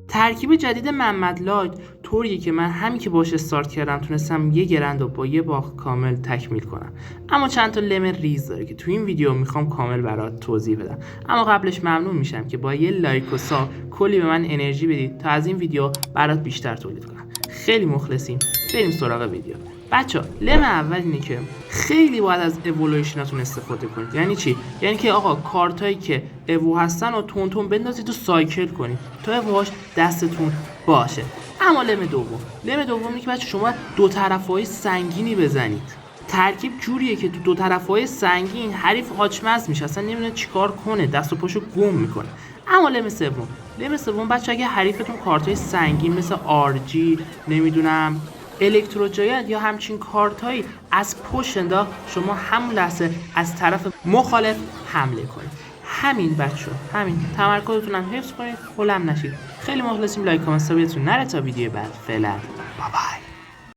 ترکیب جدید محمد لاک طوریه که من همین که باش استارت کردم تونستم یه گرند رو با یه باغ کامل تکمیل کنم، اما چند تا لم ریز داره که تو این ویدیو میخوام کامل برات توضیح بدم. اما قبلش ممنون میشم که با یه لایک و ساب کلی به من انرژی بدید تا از این ویدیو برات بیشتر تولید کنم. خیلی مخلصیم. بریم سراغ ویدیو. بچه‌ها، لم اول اینه که خیلی باید از اِوولوشناتون استفاده کنید. یعنی چی؟ یعنی که آقا کارتایی که ایوو هستن رو تون بندازید و سایکل کنید تا ایووهاش دستتون باشه. اما لم دوم اینه که بچه شما دو طرفای سنگینی بزنید. ترکیب جوریه که تو دو طرفای سنگین حریف هاچمز میشه، اصلا نمیدونه چیکار کنه، دست و پاشو گم میکنه. اما لم سوم بچه اگه حریفتون کارتای سنگین مثل آرجی، نمیدونم الکتروجاینت یا همچین کارتایی از پشت انداخت، شما همون لحظه از طرف مخالف حمله کنید. همین بچه، همین. تمرکزتون هم حفظ کنید، هلم نشید. خیلی مخلصیم. لایک کامنت بهتون نره تا ویدیو بعد. فعلا بای بای.